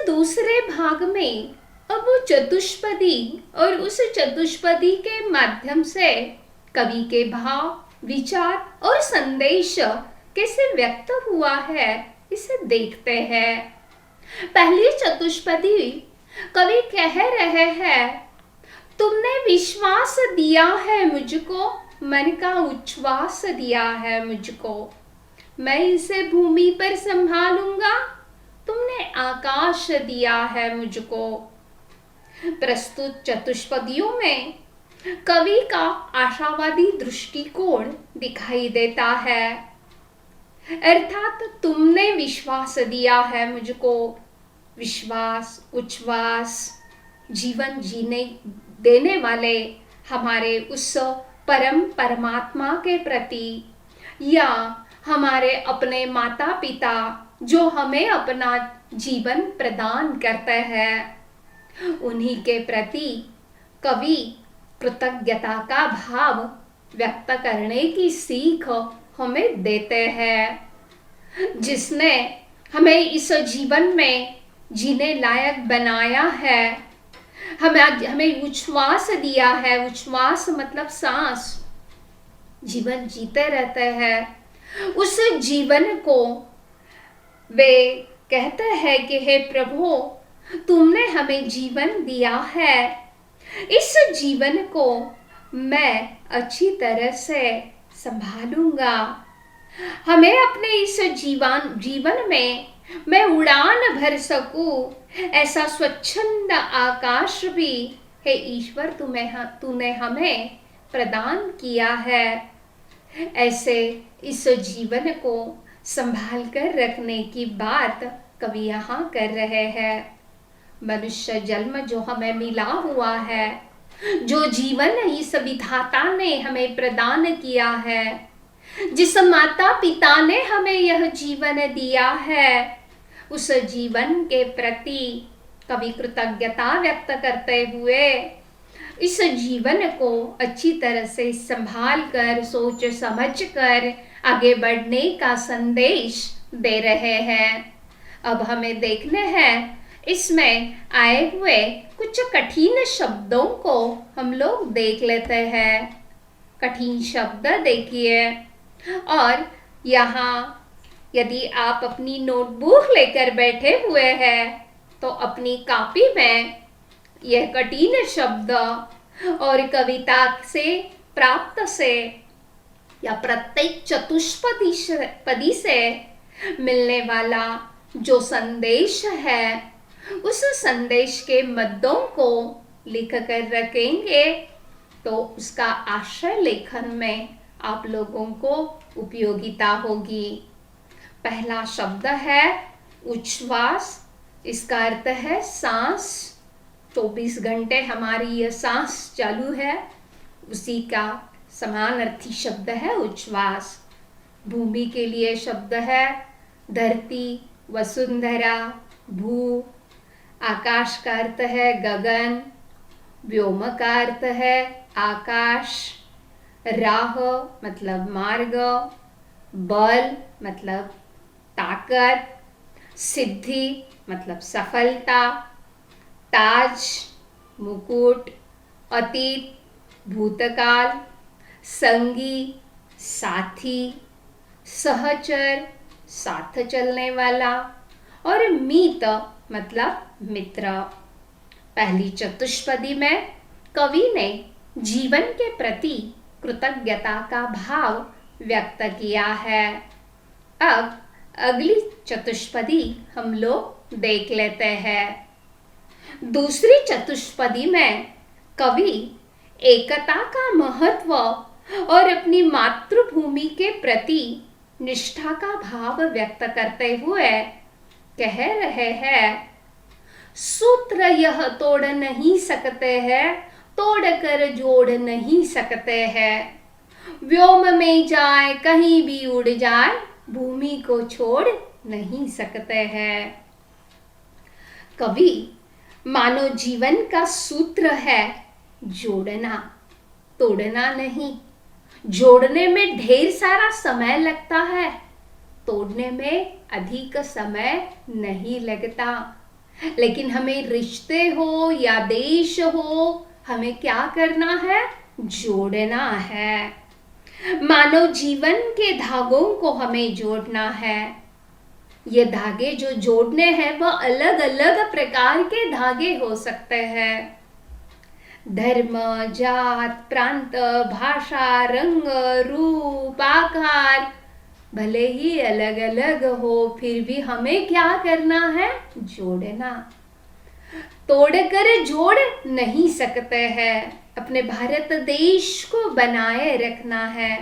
दूसरे भाग में अब वो चतुष्पदी और उस चतुष्पदी के माध्यम से कवि के भाव, विचार और संदेश कैसे व्यक्त हुआ है, इसे देखते हैं। पहली चतुष्पदी कवि कह रहे हैं, तुमने विश्वास दिया है मुझको, मन का उच्छ्वास दिया है मुझको, मैं इसे भूमि पर संभालूंगा, तुमने आकाश दिया है मुझको। प्रस्तुत चतुष्पदियों में कवि का आशावादी दृष्टिकोण दिखाई देता है। अर्थात तुमने विश्वास दिया है मुझको, विश्वास, उच्छ्वास, जीवन जीने देने वाले हमारे उस परम परमात्मा के प्रति, या हमारे अपने माता पिता जो हमें अपना जीवन प्रदान करते हैं, उन्हीं के प्रति कवि कृतज्ञता का भाव व्यक्त करने की सीख हमें देते हैं। जिसने हमें इस जीवन में जीने लायक बनाया है, हमें उच्छ्वास दिया है, उच्छ्वास मतलब सांस, जीवन जीते रहते हैं। उस जीवन को वे कहते हैं कि हे प्रभु, तुमने हमें जीवन दिया है, इस जीवन को मैं अच्छी तरह से संभालूंगा। हमें अपने इस जीवन में मैं उड़ान भर सकूं, ऐसा स्वच्छंद आकाश भी हे ईश्वर तूने हमें प्रदान किया है। ऐसे इस जीवन को संभाल कर रखने की बात कवि यहाँ कर रहे हैं। मनुष्य जन्म जो हमें मिला हुआ है, जो जीवन इस विधाता ने हमें प्रदान किया है, जिस माता पिता ने हमें यह जीवन दिया है, उस जीवन के प्रति कवि कृतज्ञता व्यक्त करते हुए इस जीवन को अच्छी तरह से संभाल कर, सोच समझ कर आगे बढ़ने का संदेश दे रहे हैं। अब हमें देखने हैं इसमें आए हुए कुछ कठिन शब्दों को हम लोग देख लेते हैं। कठिन शब्द देखिए, और यहाँ यदि आप अपनी नोटबुक लेकर बैठे हुए हैं तो अपनी कॉपी में यह कठिन शब्द और कविता से प्राप्त से या प्रत्येक चतुष्पदी से मिलने वाला जो संदेश है, उस संदेश के मद्दों को लिख कर रखेंगे तो उसका आशय लेखन में आप लोगों को उपयोगिता होगी। पहला शब्द है उच्छ्वास, इसका अर्थ है सांस। 24 घंटे हमारी यह सांस चालू है, उसी का समानार्थी शब्द है उच्छ्वास। भूमि के लिए शब्द है धरती, वसुंधरा, भू। आकाश का अर्थ है गगन, व्योम का अर्थ है आकाश, राह मतलब मार्ग, बल मतलब ताकत, सिद्धि मतलब सफलता, ताज मुकुट, अतीत भूतकाल, संगी साथी, सहचर साथ चलने वाला, और मीत मतलब मित्र। पहली चतुष्पदी में कवि ने जीवन के प्रति कृतज्ञता का भाव व्यक्त किया है। अब अगली चतुष्पदी हम लोग देख लेते हैं। दूसरी चतुष्पदी में कवि एकता का महत्व और अपनी मातृभूमि के प्रति निष्ठा का भाव व्यक्त करते हुए कह रहे हैं, सूत्र यह तोड़ नहीं सकते हैं, तोड़ कर जोड़ नहीं सकते हैं। व्योम में जाए कहीं भी उड़ जाए, भूमि को छोड़ नहीं सकते हैं। कवि मानव जीवन का सूत्र है जोड़ना, तोड़ना नहीं। जोड़ने में ढेर सारा समय लगता है, तोड़ने में अधिक समय नहीं लगता। लेकिन हमें रिश्ते हो या देश हो, हमें क्या करना है? जोड़ना है। मानव जीवन के धागों को हमें जोड़ना है। ये धागे जो जोड़ने हैं वह अलग अलग प्रकार के धागे हो सकते हैं। धर्म, जात, प्रांत, भाषा, रंग, रूप, आकार भले ही अलग अलग हो, फिर भी हमें क्या करना है? जोड़ना। तोड़कर जोड़ नहीं सकते हैं। अपने भारत देश को बनाए रखना है,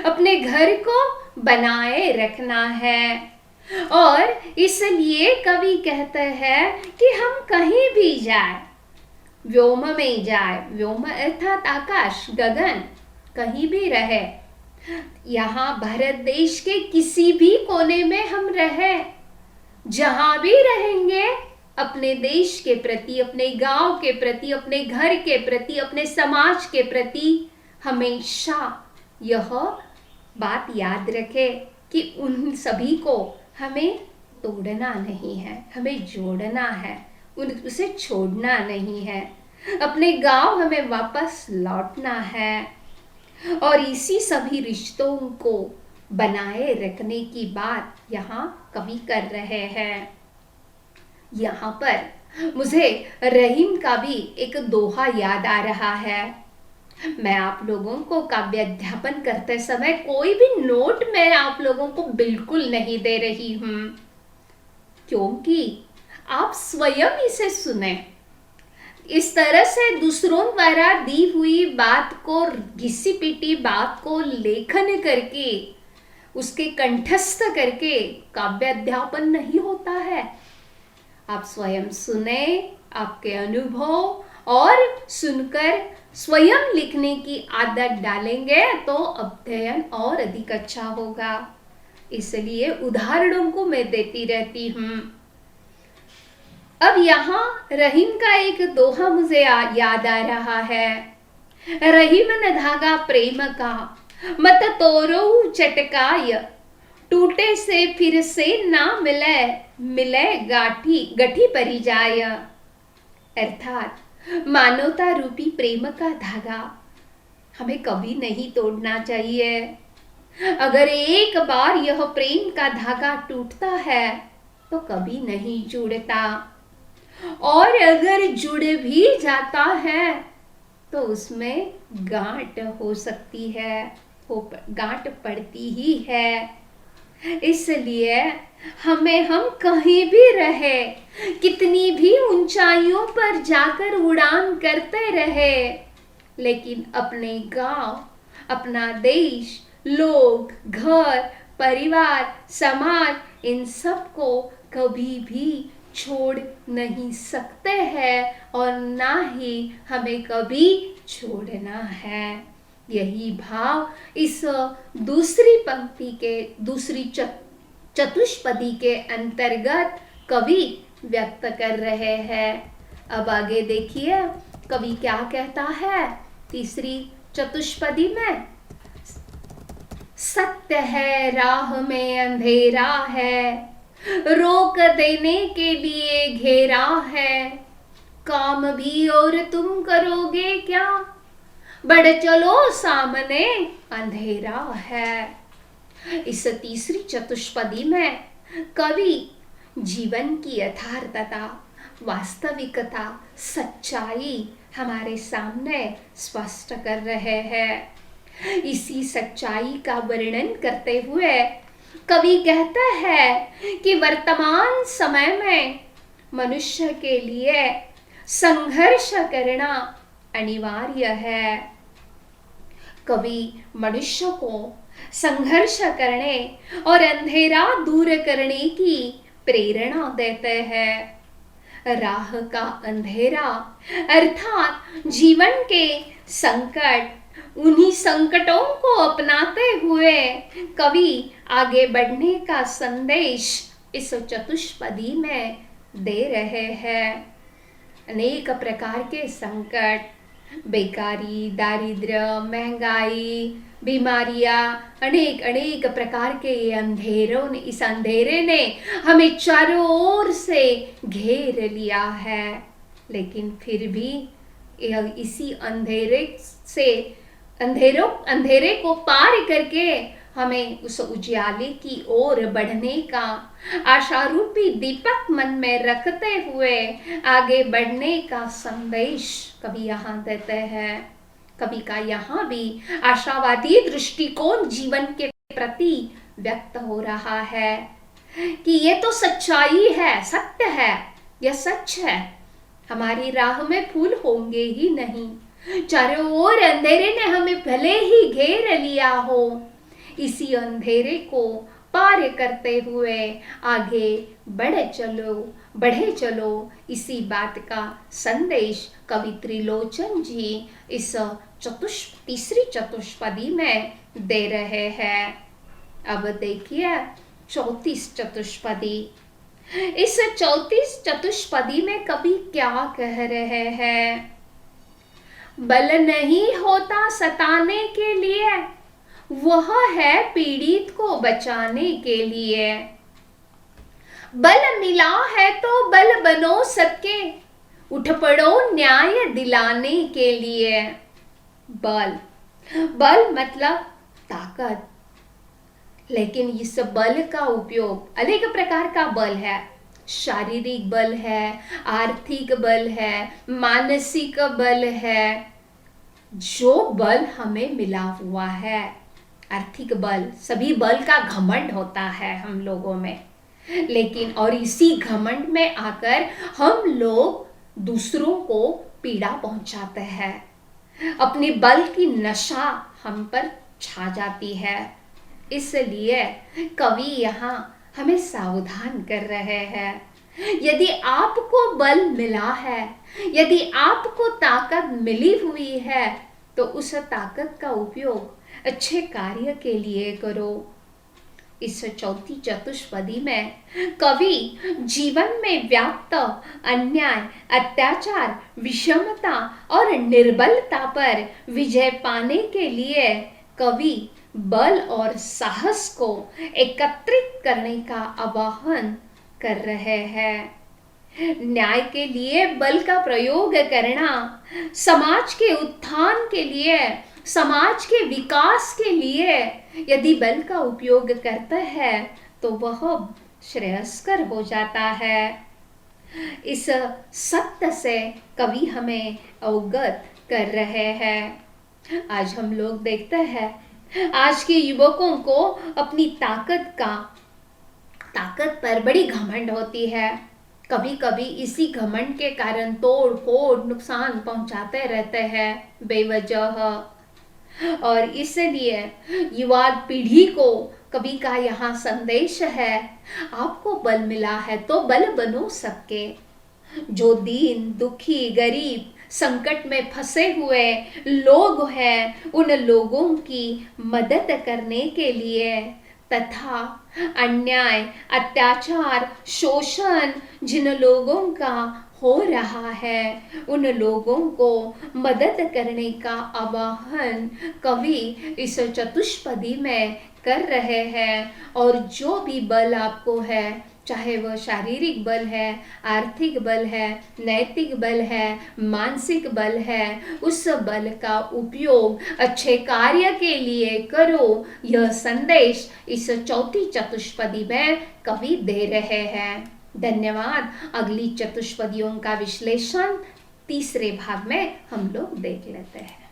अपने घर को बनाए रखना है। और इसलिए कवि कहते हैं कि हम कहीं भी जाए, व्योम में जाए, व्योम अर्थात आकाश, गगन, कहीं भी रहे, यहाँ भारत देश के किसी भी कोने में हम रहे, जहां भी रहेंगे, अपने देश के प्रति, अपने गांव के प्रति, अपने घर के प्रति, अपने समाज के प्रति हमेशा यह बात याद रखे कि उन सभी को हमें तोड़ना नहीं है, हमें जोड़ना है, उसे छोड़ना नहीं है। अपने गांव हमें वापस लौटना है। और इसी सभी रिश्तों को बनाए रखने की बात यहाँ कवि कर रहे हैं। यहाँ पर मुझे रहीम का भी एक दोहा याद आ रहा है। मैं आप लोगों को काव्य अध्यापन करते समय कोई भी नोट मैं आप लोगों को बिल्कुल नहीं दे रही हूं, क्योंकि आप स्वयं इसे सुने। इस तरह से दूसरों द्वारा दी हुई बात को, घिसी पिटी बात को लेखन करके, उसके कंठस्थ करके काव्य अध्यापन नहीं होता है। आप स्वयं सुने, आपके अनुभव और सुनकर स्वयं लिखने की आदत डालेंगे तो अध्ययन और अधिक अच्छा होगा। इसलिए उदाहरणों को मैं देती रहती हूँ। अब यहाँ रहीम का एक दोहा मुझे याद आ रहा है। रहीम न धागा प्रेम का, मत तोरो चटकाय, टूटे से फिर से ना मिले, मिले गठी परी जाय। अर्थात मानवता रूपी प्रेम का धागा हमें कभी नहीं तोड़ना चाहिए। अगर एक बार यह प्रेम का धागा टूटता है तो कभी नहीं जुड़ता, और अगर जुड़ भी जाता है तो उसमें गांठ हो सकती है, गांठ पड़ती ही है। इसलिए हम कहीं भी रहे, कितनी भी ऊंचाइयों पर जाकर उड़ान करते रहे, लेकिन अपने गांव, अपना देश, लोग, घर, परिवार, समाज, इन सब को कभी भी छोड़ नहीं सकते हैं और ना ही हमें कभी छोड़ना है। यही भाव इस दूसरी पंक्ति के, दूसरी चतुष्पदी के अंतर्गत कवि व्यक्त कर रहे हैं। अब आगे देखिए कवि क्या कहता है तीसरी चतुष्पदी में। सत्य है राह में अंधेरा है, रोक देने के लिए घेरा है, काम भी और तुम करोगे क्या, बढ़ चलो सामने अंधेरा है। इस तीसरी चतुष्पदी में कवि जीवन की यथार्थता, वास्तविकता, सच्चाई हमारे सामने स्पष्ट कर रहे हैं। इसी सच्चाई का वर्णन करते हुए कवि कहता है कि वर्तमान समय में मनुष्य के लिए संघर्ष करना अनिवार्य है। कवि मनुष्य को संघर्ष करने और अंधेरा दूर करने की प्रेरणा देते हैं। राह का अंधेरा अर्थात जीवन के संकट, उन्हीं संकटों को अपनाते हुए कवि आगे बढ़ने का संदेश इस चतुष्पदी में दे रहे हैं। अनेक प्रकार के संकट, बेकारी, दारिद्र्य, महंगाई, बीमारियां, अनेक अनेक प्रकार के ये अंधेरों ने, इस अंधेरे ने हमें चारों ओर से घेर लिया है। लेकिन फिर भी इसी अंधेरे को पार करके हमें उस उजियाले की ओर बढ़ने का आशारूपी दीपक मन में रखते हुए आगे बढ़ने का संदेश कवि यहाँ देते हैं। कवि का यहाँ भी आशावादी दृष्टिकोण जीवन के प्रति व्यक्त हो रहा है कि ये तो सच्चाई है, सत्य है, यह सच है। हमारी राह में फूल होंगे ही नहीं, चारों ओर अंधेरे ने हमें भले ही घेर लिया हो, इसी अंधेरे को पार करते हुए आगे बढ़े चलो, इसी बात का संदेश कवि त्रिलोचन जी इस तीसरी चतुष्पदी में दे रहे हैं। अब देखिए 34 चतुष्पदी। इस 34 चतुष्पदी में कवि क्या कह रहे हैं? बल नहीं होता सताने के लिए, वह है पीड़ित को बचाने के लिए। बल मिला है तो बल बनो सबके, उठ पड़ो न्याय दिलाने के लिए। बल मतलब ताकत, लेकिन इस बल का उपयोग अनेक प्रकार का बल है। शारीरिक बल है, आर्थिक बल है, मानसिक बल है। जो बल हमें मिला हुआ है, आर्थिक बल, सभी बल का घमंड होता है हम लोगों में, लेकिन और इसी घमंड में आकर हम लोग दूसरों को पीड़ा पहुंचाते हैं। अपने बल की नशा हम पर छा जाती है। इसलिए कवि यहाँ हमें सावधान कर रहे हैं। यदि आपको बल मिला है, यदि आपको ताकत मिली हुई है, तो उस ताकत का उपयोग अच्छे कार्य के लिए करो। इस चौथी चतुष्पदी में कवि जीवन में व्याप्त अन्याय, अत्याचार, विषमता और निर्बलता पर विजय पाने के लिए कवि बल और साहस को एकत्रित करने का आह्वान कर रहे हैं। न्याय के लिए बल का प्रयोग करना, समाज के उत्थान के लिए, समाज के विकास के लिए यदि बल का उपयोग करता है तो वह श्रेयस्कर हो जाता है। इस सत्य से कवि हमें अवगत कर रहे हैं। आज हम लोग देखते हैं आज के युवकों को अपनी ताकत पर बड़ी घमंड होती है। कभी कभी इसी घमंड के कारण तोड़ फोड़ नुकसान पहुंचाते रहते हैं बेवजह, और इसलिए युवा पीढ़ी को कवि का यहाँ संदेश है, आपको बल मिला है तो बल बनो सबके। जो दीन, दुखी, गरीब, संकट में फंसे हुए लोग हैं, उन लोगों की मदद करने के लिए तथा अन्याय, अत्याचार, शोषण जिन लोगों का हो रहा है, उन लोगों को मदद करने का आह्वान कवि इस चतुष्पदी में कर रहे हैं। और जो भी बल आपको है, चाहे वह शारीरिक बल है, आर्थिक बल है, नैतिक बल है, मानसिक बल है, उस बल का उपयोग अच्छे कार्य के लिए करो। यह संदेश इस चौथी चतुष्पदी में कवि दे रहे हैं। धन्यवाद। अगली चतुष्पदियों का विश्लेषण तीसरे भाग में हम लोग देख लेते हैं।